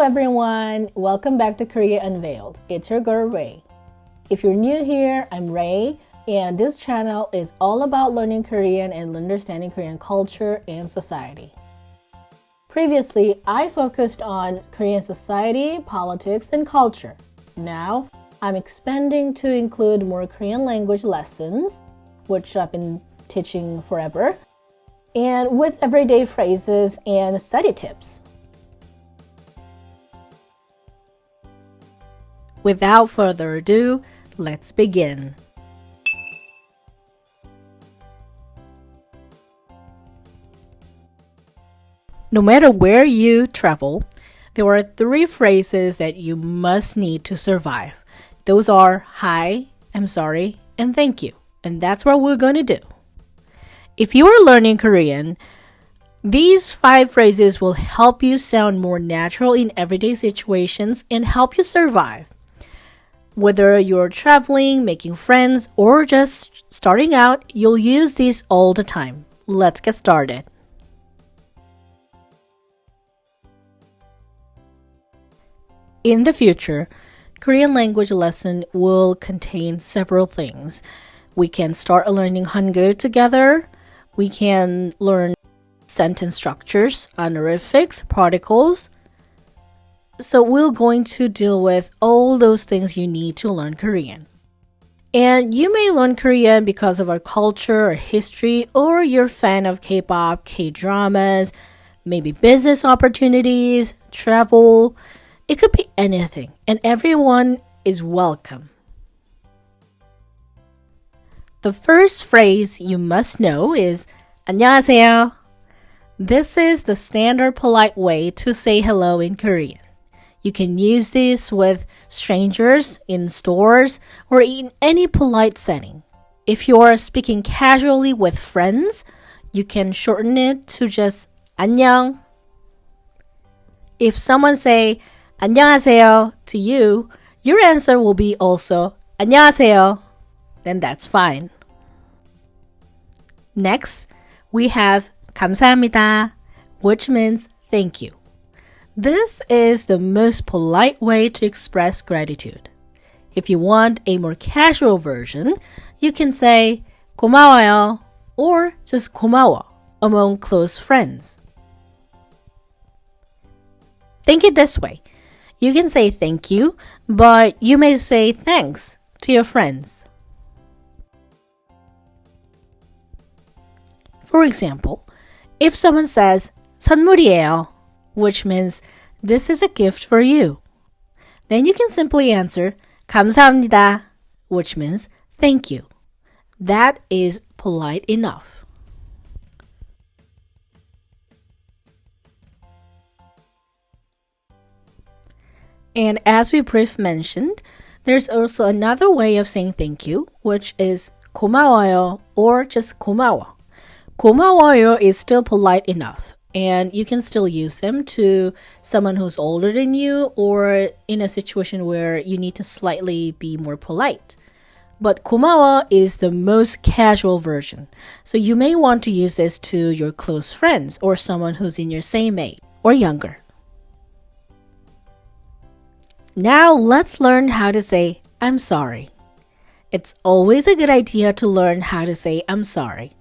everyone, welcome back to Korea Unveiled. It's your girl Ray. If you're new here, I'm Ray, and this channel is all about learning Korean and understanding Korean culture and society. Previously, I focused on Korean society, politics, and culture. Now, I'm expanding to include more Korean language lessons, which I've been teaching forever, and with everyday phrases and study tips. Without further ado, let's begin. No matter where you travel, there are 3 phrases that you must need to survive. Those are hi, I'm sorry, and thank you. And that's what we're going to do. If you are learning Korean, these 5 phrases will help you sound more natural in everyday situations and help you survive. Whether you're traveling, making friends, or just starting out, you'll use these all the time. Let's get started. In the future, Korean language lesson will contain several things. We can start learning Hangul together. We can learn sentence structures, honorifics, particles. So we're going to deal with all those things you need to learn Korean. And you may learn Korean because of our culture or history, or you're a fan of K-pop, K-dramas, maybe business opportunities, travel. It could be anything, and everyone is welcome. The first phrase you must know is 안녕하세요. This is the standard polite way to say hello in Korean. You can use this with strangers, in stores, or in any polite setting. If you are speaking casually with friends, you can shorten it to just 안녕. If someone say 안녕하세요 to you, your answer will be also 안녕하세요. Then that's fine. Next, we have 감사합니다, which means thank you. This is the most polite way to express gratitude. If you want a more casual version, you can say 고마워요 or just 고마워 among close friends. Think it this way. You can say thank you, but you may say thanks to your friends. For example, if someone says 선물이에요, which means this is a gift for you, then you can simply answer 감사합니다, which means thank you. That is polite enough. And as we briefly mentioned, there's also another way of saying thank you, which is 고마워요 or just 고마워. 고마워요 is still polite enough, and you can still use them to someone who's older than you or in a situation where you need to slightly be more polite. But 고마워 is the most casual version, so you may want to use this to your close friends or someone who's in your same age or younger. Now let's learn how to say I'm sorry. It's always a good idea to learn how to say I'm sorry.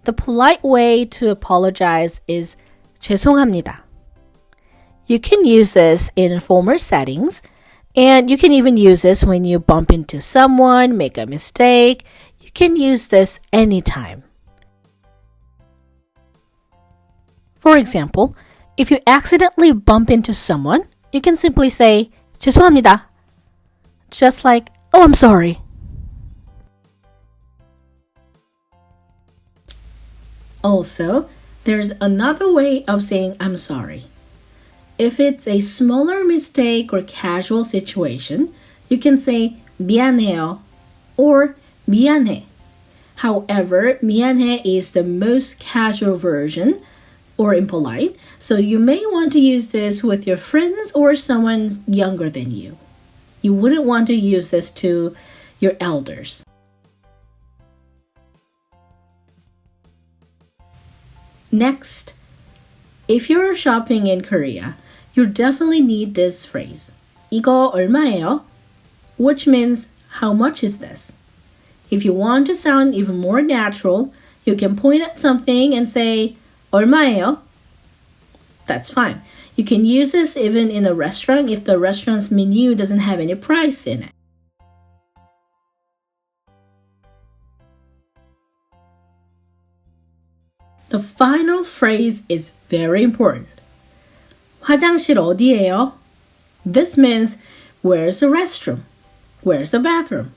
The polite way to apologize is 죄송합니다. You can use this in formal settings, and you can even use this when you bump into someone, make a mistake. You can use this anytime. For example, if you accidentally bump into someone, you can simply say 죄송합니다. Just like, oh, I'm sorry. Also, there's another way of saying I'm sorry. If it's a smaller mistake or casual situation, you can say 미안해요 or 미안해. However, 미안해 is the most casual version or impolite, so you may want to use this with your friends or someone younger than you. You wouldn't want to use this to your elders. Next, if you're shopping in Korea, you definitely need this phrase. 이거 얼마예요? Which means, how much is this? If you want to sound even more natural, you can point at something and say, 얼마예요? That's fine. You can use this even in a restaurant if the restaurant's menu doesn't have any price in it. The final phrase is very important. 화장실 어디예요? This means, where's the restroom? Where's the bathroom?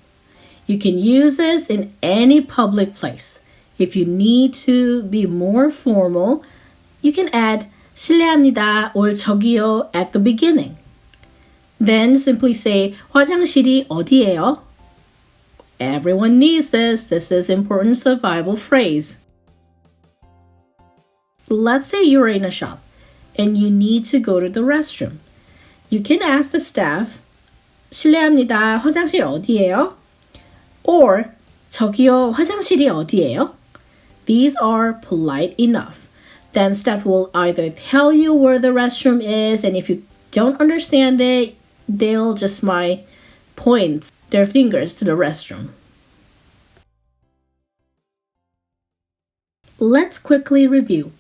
You can use this in any public place. If you need to be more formal, you can add 실례합니다 or 저기요 at the beginning. Then simply say 화장실이 어디예요? Everyone needs this. This is an important survival phrase. Let's say you're in a shop and you need to go to the restroom. You can ask the staff, 실례합니다. 화장실 어디예요? Or 저기요. 화장실이 어디예요? These are polite enough. Then staff will either tell you where the restroom is, and if you don't understand it, they'll just might point their fingers to the restroom. Let's quickly review.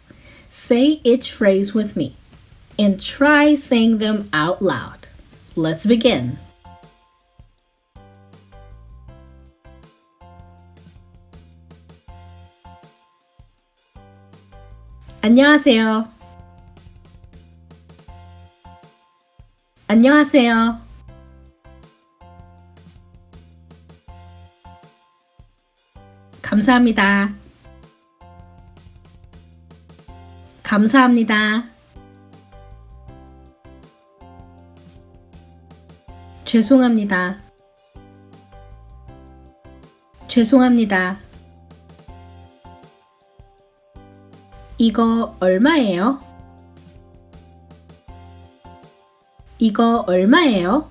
Say each phrase with me and try saying them out loud. Let's begin. 안녕하세요. 안녕하세요. 감사합니다. 감사합니다. 죄송합니다. 죄송합니다. 이거 얼마예요? 이거 얼마예요?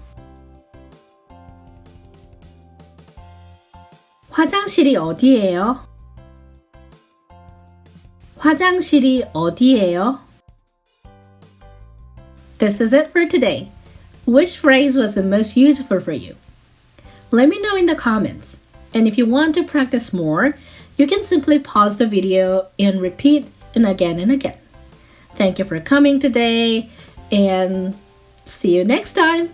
화장실이 어디예요? 화장실이 어디예요? This is it for today. Which phrase was the most useful for you? Let me know in the comments. And if you want to practice more, you can simply pause the video and repeat and again and again. Thank you for coming today and see you next time.